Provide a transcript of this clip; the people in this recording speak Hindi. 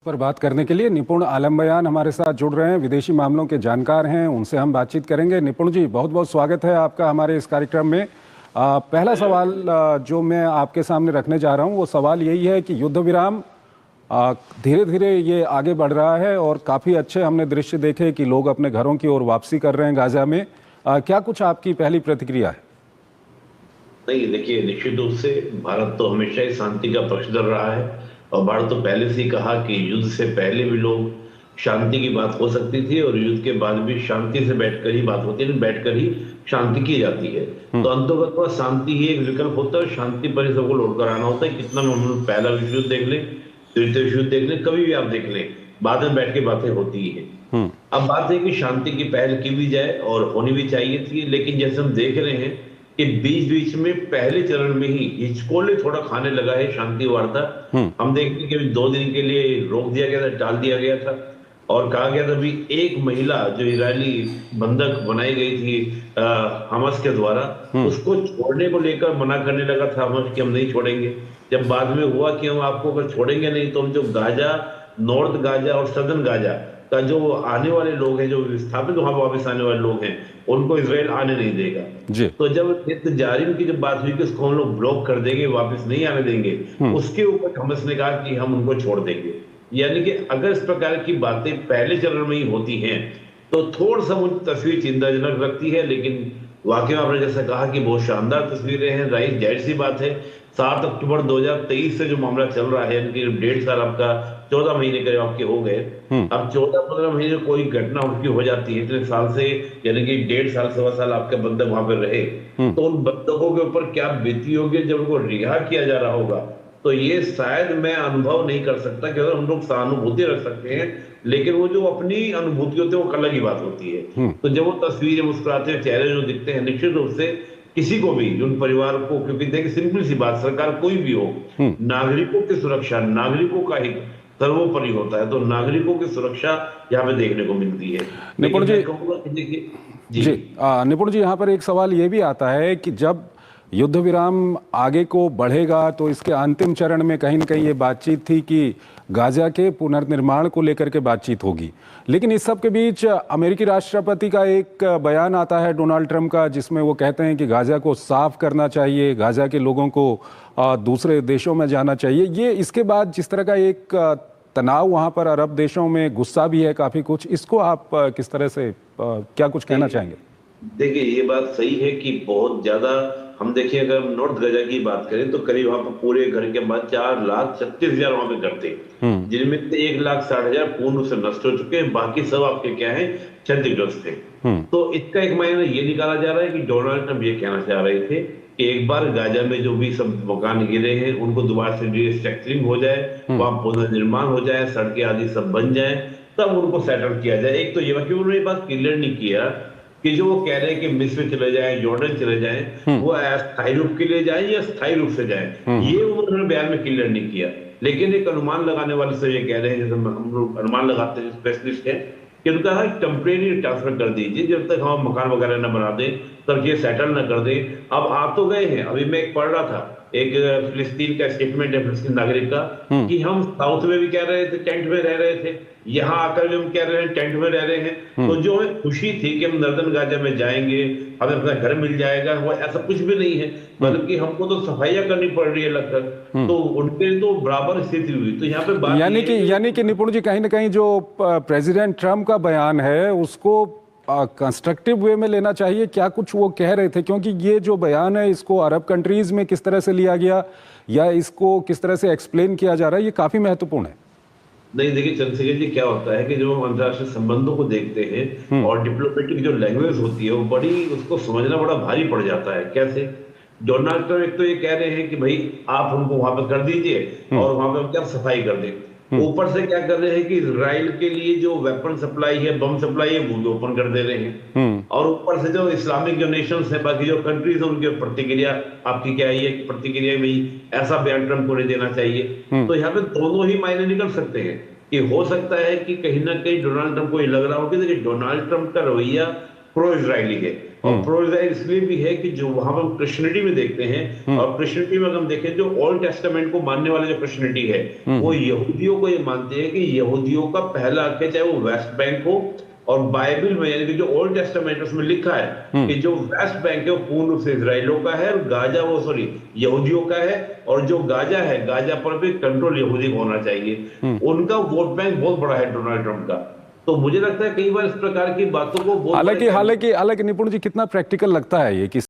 पर बात करने के लिए निपुण आलम बयान हमारे साथ जुड़ रहे हैं, विदेशी मामलों के जानकार हैं, उनसे हम बातचीत करेंगे। निपुण जी, बहुत बहुत स्वागत है आपका हमारे इस कार्यक्रम में। पहला सवाल जो मैं आपके सामने रखने जा रहा हूं वो सवाल यही है कि युद्ध विराम धीरे धीरे ये आगे बढ़ रहा है और काफ़ी अच्छे हमने दृश्य देखे कि लोग अपने घरों की ओर वापसी कर रहे हैं गाजा में। क्या कुछ आपकी पहली प्रतिक्रिया है? नहीं, देखिए, निश्चित रूप से भारत तो हमेशा ही शांति का पक्षधर रहा है और भारत तो पहले से ही कहा कि युद्ध से पहले भी लोग शांति की बात हो सकती थी और युद्ध के बाद भी शांति से बैठकर ही बात होती है, बैठकर ही शांति की जाती है। तो अंततः शांति ही एक विकल्प होता है, शांति पर ही सबको लौट कर आना होता है। कितना हम लोग पहला विश्व युद्ध देख लें, द्वितीय विश्व युद्ध देख लें, कभी भी आप देख लें, बाद में बैठ के बातें होती ही है। अब बात है कि शांति की पहल की भी जाए और होनी भी चाहिए थी, लेकिन जैसे हम देख रहे हैं कि बीच बीच में पहले चरण में ही हिचकोले थोड़ा खाने लगा है शांति वार्ता। हम देखते हैं कि 2 दिन के लिए रोक दिया गया था, टाल दिया गया था और कहा गया था भी एक महिला जो इजरायली बंधक बनाई गई थी हमास के द्वारा, उसको छोड़ने को लेकर मना करने लगा था हमास कि हम नहीं छोड़ेंगे। जब बाद में हुआ कि हम आपको अगर छोड़ेंगे नहीं तो हम जो गाजा, नॉर्थ गाजा और सदर्न गाजा का जो आने वाले लोग हैं, जो विस्थापित वहां वापस आने वाले लोग हैं, उनको इजराइल आने नहीं देगा जी। तो जब जारिम की जब बात हुई कि उसको हम लोग ब्लॉक कर देंगे, वापस नहीं आने देंगे, उसके ऊपर हमास ने कहा कि हम उनको छोड़ देंगे। यानी कि अगर इस प्रकार की बातें पहले चरण में ही होती हैं तो थोड़ा सा मुझे तस्वीर चिंताजनक लगती है। लेकिन वाकई में आपने जैसा कहा कि बहुत शानदार तस्वीरें हैं, जाहिर सी बात है 7 अक्टूबर 2023 से जो मामला चल रहा है, यानी कि 1.5 साल आपका 14 महीने करीब आपके हो गए। अब 14-15 महीने कोई घटना उनकी हो जाती है इतने साल से, यानी कि 1.5 साल 1.25 साल आपके बंधक वहां पर रहे, तो उन बंधकों के ऊपर क्या बीती होगी जब उनको रिहा किया जा रहा होगा। तो ये शायद मैं अनुभव नहीं कर सकता कि अगर हम लोग सहानुभूति रख सकते हैं, लेकिन वो जो अपनी अनुभूति होती है वो अलग ही बात होती है। तो जब वो तस्वीरें, मुस्कुराते हुए चेहरे जो दिखते हैं, निश्चित रूप से किसी को भी, उन परिवार को, क्योंकि देखिए सिंपल सी बात, सरकार कोई भी हो, नागरिकों की सुरक्षा नागरिकों का ही सर्वोपरि होता है, तो नागरिकों की सुरक्षा यहाँ पे देखने को मिलती है। निपुण जी, देखिए जी निपुण जी, यहाँ पर एक सवाल ये भी आता है कि जब युद्ध विराम आगे को बढ़ेगा तो इसके अंतिम चरण में कहीं न कहीं ये बातचीत थी कि गाजा के पुनर्निर्माण को लेकर के बातचीत होगी, लेकिन इस सब के बीच अमेरिकी राष्ट्रपति का एक बयान आता है डोनाल्ड ट्रंप का, जिसमें वो कहते हैं कि गाजा को साफ करना चाहिए, गाजा के लोगों को दूसरे देशों में जाना चाहिए। ये इसके बाद जिस तरह का एक तनाव वहाँ पर अरब देशों में, गुस्सा भी है काफ़ी कुछ, इसको आप किस तरह से क्या कुछ कहना चाहेंगे? देखिए, ये बात सही है कि बहुत ज्यादा हम देखिए, अगर नॉर्थ गजा की बात करें तो करीब वहां पर पूरे घर के बाद 4,36,000 वहां पे घर थे, जिनमें से 1,60,000 पूर्ण रूप से नष्ट हो चुके हैं, बाकी सब आपके क्या है, क्षतिग्रस्त थे। तो इसका एक मायना ये निकाला जा रहा है कि डोनाल्ड ट्रंप ये कहना चाह रहे थे कि एक बार गाजा में जो भी सब मकान गिरे हैं उनको दोबारा से रिस्ट्रक्चरिंग हो जाए, वहां पुनर्निर्माण हो जाए, सड़कें आदि सब बन जाए, तब उनको सेटल किया जाए। एक तो ये कि उन्होंने बात क्लियर नहीं किया कि जो वो कह रहे हैं कि मिस्र चले जाएं, जॉर्डन चले जाएं, वो अस्थायी रूप के लिए जाएं या स्थायी रूप से जाएं, ये उन्होंने बयान में क्लियर नहीं किया। लेकिन एक अनुमान लगाने वाले से ये कह रहे हैं, जैसे हम लोग अनुमान लगाते हैं, स्पेशलिस्ट हैं, कि उनका है टेम्परेरी ट्रांसफर कर दीजिए, जब तक हम मकान वगैरह न बना दें, तब ये सेटल न कर दें। अब आप तो गए हैं, अभी मैं एक पढ़ रहा था, एक फिलिस्तीन का स्टेटमेंट है फिलिस्तीन नागरिक का, कि हम साउथ में भी कह रहे थे टेंट में रह रहे थे, यहाँ आकर भी हम कह रहे हैं टेंट में रह रहे हैं। तो जो हमें खुशी थी कि हम नॉर्दर्न गाजा में जाएंगे, हमें अपना घर मिल जाएगा, वो ऐसा कुछ भी नहीं है, बल्कि हमको तो सफाइयां करनी पड़ रही है लगभग। तो उनके तो बराबर स्थिति हुई। तो यहाँ पे बात यानी कि निपुण जी, कहीं ना कहीं जो प्रेसिडेंट ट्रंप का बयान है उसको कंस्ट्रक्टिव वे में लेना चाहिए। क्या कुछ वो कह रहे थे? क्योंकि ये जो बयान है इसको अरब कंट्रीज में किस तरह से लिया गया या इसको किस तरह से एक्सप्लेन किया जा रहा है, ये काफी महत्वपूर्ण है। नहीं, देखिए चंद्रशेखर जी, क्या होता है कि जो हम अंतर्राष्ट्रीय संबंधों को देखते हैं और डिप्लोमेटिक जो लैंग्वेज होती है वो बड़ी, उसको समझना बड़ा भारी पड़ जाता है। कैसे डोनाल्ड ट्रंप एक तो ये कह रहे हैं कि भाई आप हमको वहां पर कर दीजिए और वहां पर क्या सफाई कर दें, ऊपर से क्या कर रहे हैं कि इजराइल के लिए जो वेपन सप्लाई है, बम सप्लाई है, वो भी ओपन कर दे रहे हैं, और ऊपर से जो इस्लामिक जो नेशंस है, बाकी जो कंट्रीज है, उनकी प्रतिक्रिया आपकी क्या है, प्रतिक्रिया में ऐसा बयान ट्रंप को नहीं देना चाहिए। तो यहाँ पे दोनों ही मायने निकल सकते हैं कि हो सकता है कि कहीं ना कहीं डोनाल्ड ट्रंप को ये लग रहा हो कि देखिए डोनाल्ड ट्रंप का रवैया प्रो इजरायली है। और प्रो इजराइल इसलिए भी है कि जो वहां पर क्रिश्चियनिटी में देखते हैं, और क्रिश्चियनिटी में अगर हम देखें, जो ओल्ड टेस्टामेंट को मानने वाले जो क्रिश्चियनिटी है, वो यहूदियों को ये मानते हैं कि यहूदियों का पहला हक है, चाहे वो वेस्ट बैंक हो। और बाइबल में यानी कि जो ओल्ड टेस्टामेंट उसमें लिखा है कि जो वेस्ट बैंक है वो पूर्ण रूप से इजराइलियों का है, और गाजा वो सॉरी यहूदियों का है। और जो गाजा है, गाजा पर भी कंट्रोल यहूदी को होना चाहिए। उनका वोट बैंक बहुत बड़ा है डोनाल्ड ट्रंप का। तो मुझे लगता है कई बार इस प्रकार की बातों को बहुत हालांकि निपुण जी, कितना प्रैक्टिकल लगता है ये कि